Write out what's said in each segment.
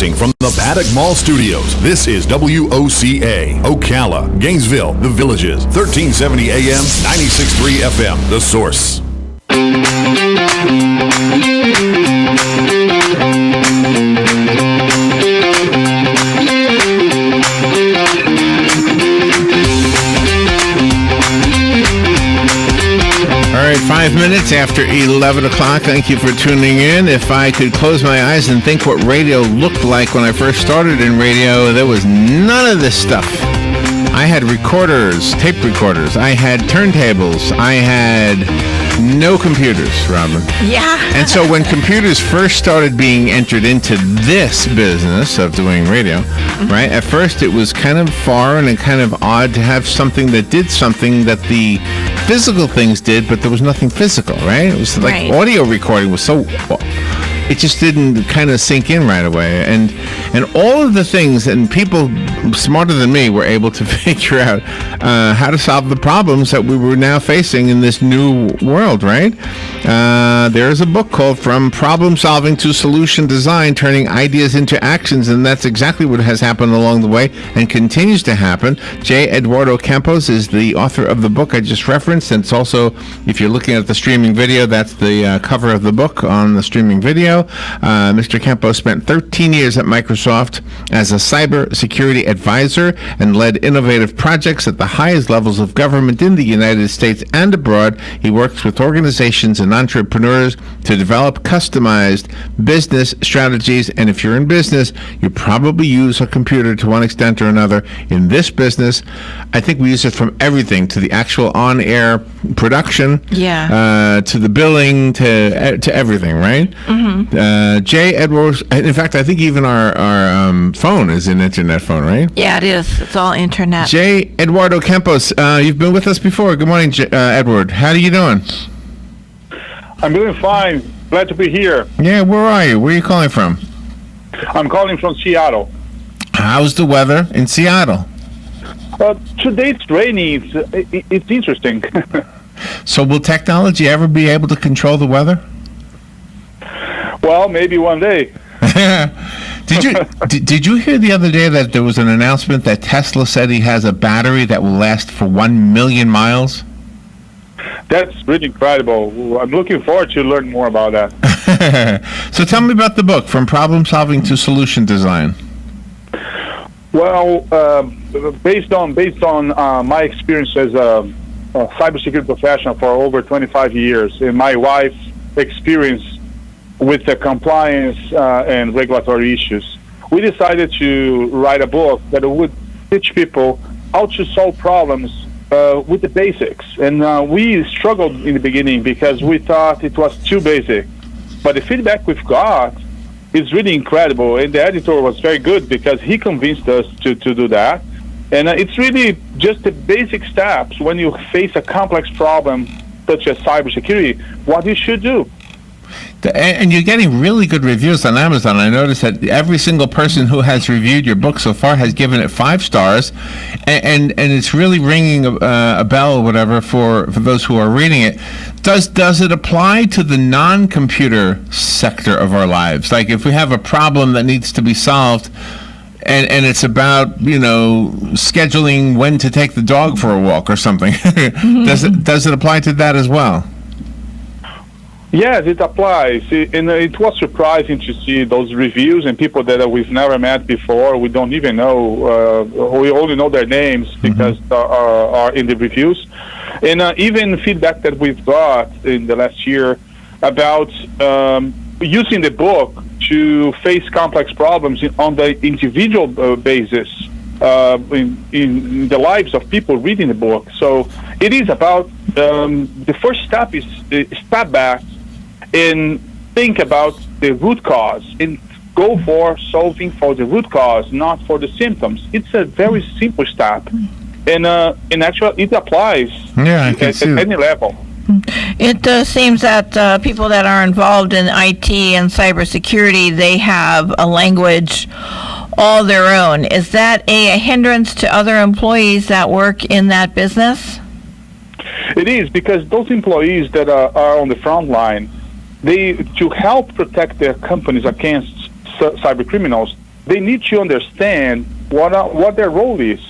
Broadcasting from the Paddock Mall Studios, this is WOCA, Ocala, Gainesville, The Villages, 1370 AM, 96.3 FM, The Source. All right, 5 minutes after 11 o'clock. Thank you for tuning in. If I could close my eyes and think what radio looked like when I first started in radio, there was none of this stuff. I had recorders, tape recorders. I had turntables. I had no computers, Robin. Yeah. And so when computers first started being entered into this business of doing radio, right, at first it was kind of foreign and kind of odd to have something that did something that the physical things did, but there was nothing physical, right? It was like audio recording was so... It just didn't kind of sink in right away. And all of the things, and people smarter than me were able to figure out how to solve the problems that we were now facing in this new world, right? There's a book called From Problem Solving to Solution Design, Turning Ideas into Actions, and that's exactly what has happened along the way and continues to happen. Eduardo Campos is the author of the book I just referenced, and it's also, if you're looking at the streaming video, that's the cover of the book on the streaming video. Mr. Campos spent 13 years at Microsoft as a cybersecurity advisor and led innovative projects at the highest levels of government in the United States and abroad. He works with organizations and entrepreneurs to develop customized business strategies. And if you're in business, you probably use a computer to one extent or another. In this business, I think we use it from everything to the actual on-air production, to the billing, to everything, right? Mm-hmm. Edwards, in fact, I think even our phone is an internet phone, right? Yeah, it is. It's all internet. Eduardo Campos, you've been with us before. Good morning, Edward. How are you doing? I'm doing fine. Glad to be here. Yeah, where are you? Where are you calling from? I'm calling from Seattle. How's the weather in Seattle? Today it's raining. It's interesting. So will technology ever be able to control the weather? Well, maybe one day. Did you hear the other day that there was an announcement that Tesla said he has a battery that will last for 1 million miles? That's really incredible. I'm looking forward to learn more about that. So tell me about the book, From Problem Solving to Solution Design. Well, based on my experience as a cybersecurity professional for over 25 years, and my wife's experience with the compliance and regulatory issues, we decided to write a book that would teach people how to solve problems with the basics. And we struggled in the beginning because we thought it was too basic. But the feedback we've got is really incredible. And the editor was very good because he convinced us to do that. And it's really just the basic steps when you face a complex problem such as cybersecurity, what you should do. And you're getting really good reviews on Amazon. I noticed that every single person who has reviewed your book so far has given it 5 stars, and it's really ringing a bell or whatever for those who are reading it. Does it apply to the non-computer sector of our lives? Like if we have a problem that needs to be solved, and it's about, scheduling when to take the dog for a walk or something, does it apply to that as well? Yes, it applies. And it was surprising to see those reviews and people that we've never met before. We don't even know. We only know their names because are in the reviews. And even feedback that we've got in the last year about using the book to face complex problems on the individual basis in the lives of people reading the book. So it is about the first step is step back and think about the root cause and go for solving for the root cause, not for the symptoms. It's a very simple step. And in actually, it applies at any level. It seems that people that are involved in IT and cybersecurity, they have a language all their own. Is that a hindrance to other employees that work in that business? It is, because those employees that are on the front line, to help protect their companies against cyber criminals, they need to understand what their role is.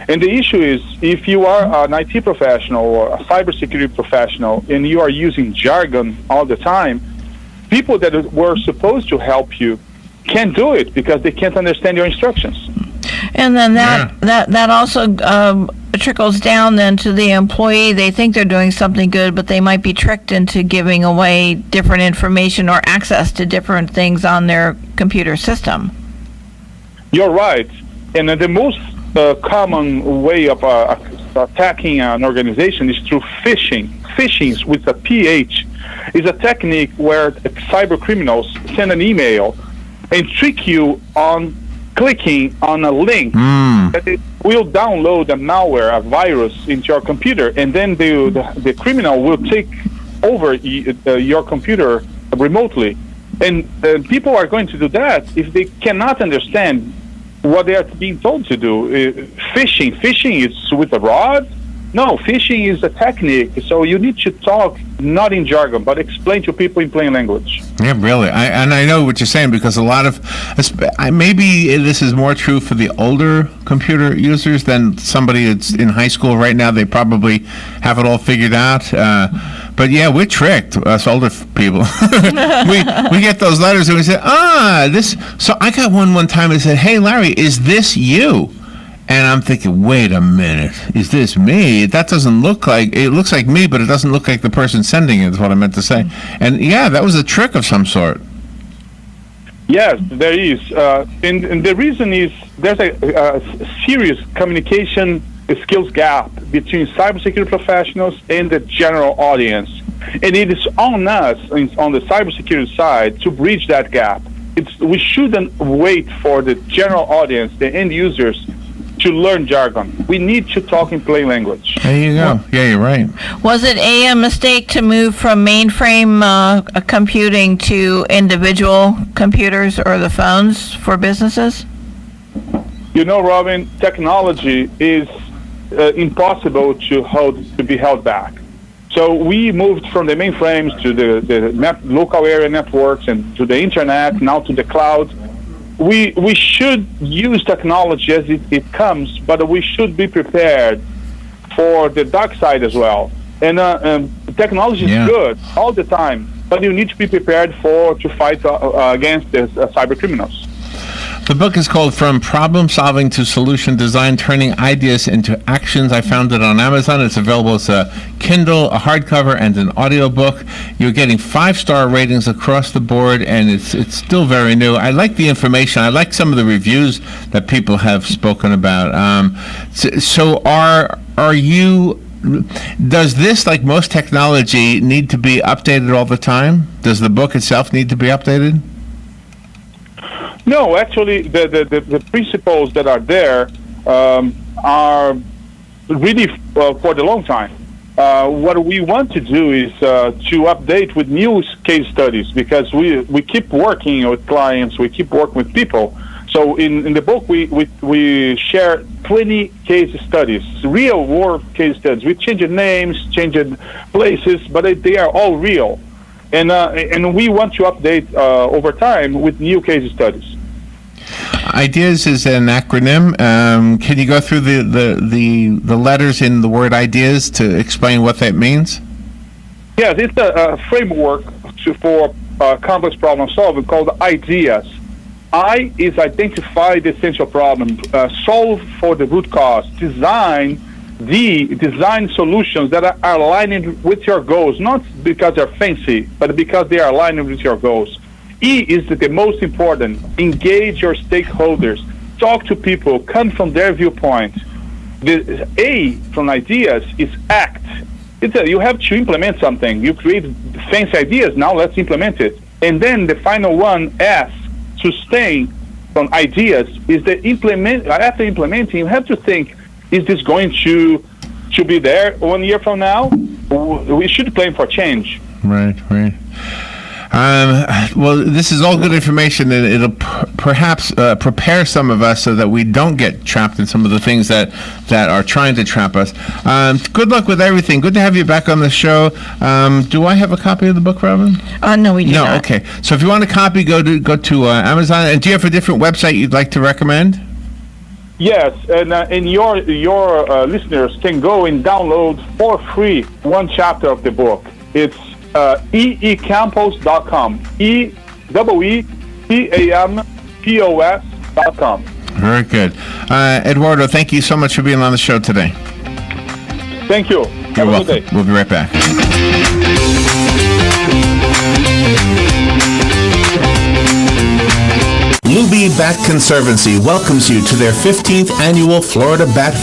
And the issue is, if you are an IT professional or a cybersecurity professional and you are using jargon all the time, people that were supposed to help you can't do it because they can't understand your instructions. And then that also trickles down then to the employee. They think they're doing something good, but they might be tricked into giving away different information or access to different things on their computer system. You're right. And the most common way of attacking an organization is through phishing. Phishing with a PH is a technique where cyber criminals send an email and trick you on clicking on a link that it will download a malware, a virus, into your computer, and then the criminal will take over your computer remotely. And people are going to do that if they cannot understand what they are being told to do. Phishing is with a rod. No, phishing is a technique. So you need to talk not in jargon, but explain to people in plain language. Yeah, really. I know what you're saying, because a lot of, maybe this is more true for the older computer users than somebody that's in high school right now. They probably have it all figured out. But yeah, we're tricked, us older people. we get those letters and we say, this. So I got one time that said, "Hey, Larry, is this you?" And I'm thinking, wait a minute, is this me? That doesn't look like, it looks like me, but it doesn't look like the person sending it, is what I meant to say. And yeah, that was a trick of some sort. Yes, there is. And the reason is there's a serious communication skills gap between cybersecurity professionals and the general audience. And it is on us, on the cybersecurity side, to bridge that gap. We shouldn't wait for the general audience, the end users, to learn jargon. We need to talk in plain language. There you go. Yeah, you're right. Was it a mistake to move from mainframe computing to individual computers or the phones for businesses? You know, Robin, technology is impossible to be held back. So we moved from the mainframes to the local area networks and to the internet, now to the cloud. We should use technology as it comes, but we should be prepared for the dark side as well. And technology is good all the time, but you need to be prepared to fight against the cyber criminals. The book is called From Problem Solving to Solution Design, Turning Ideas into Actions. I found it on Amazon. It's available as a Kindle, a hardcover, and an audiobook. You're getting 5-star ratings across the board, and it's still very new. I like the information. I like some of the reviews that people have spoken about. So are you... Does this, like most technology, need to be updated all the time? Does the book itself need to be updated? No, actually, the principles that are there are really for the long time. What we want to do is to update with new case studies, because we keep working with clients, we keep working with people. So in the book, we share 20 case studies, real world case studies. We changed names, changed places, but they are all real. And we want to update over time with new case studies. IDEAS is an acronym. Can you go through the letters in the word IDEAS to explain what that means? Yes, it's a framework for complex problem solving called IDEAS. I is identify the essential problem, solve for the root cause, design solutions that are aligning with your goals, not because they're fancy, but because they are aligning with your goals. E is the most important. Engage your stakeholders. Talk to people. Come from their viewpoint. The A from IDEAS is act. You have to implement something. You create fancy ideas. Now let's implement it. And then the final one, S, sustain from IDEAS, is the implement. After implementing, you have to think: is this going to be there 1 year from now? We should plan for change. Right. Well, this is all good information, and it'll perhaps prepare some of us so that we don't get trapped in some of the things that are trying to trap us. Good luck with everything. Good to have you back on the show. Do I have a copy of the book, Robin? No, we do not. No, okay. So if you want a copy, go to Amazon. And do you have a different website you'd like to recommend? Yes, and your listeners can go and download for free one chapter of the book. It's eecampos.com. eecampos.com. Very good. Eduardo, thank you so much for being on the show today. Thank you. You're welcome. Good day. We'll be right back. Luby Bat Conservancy welcomes you to their 15th annual Florida Bat Festival.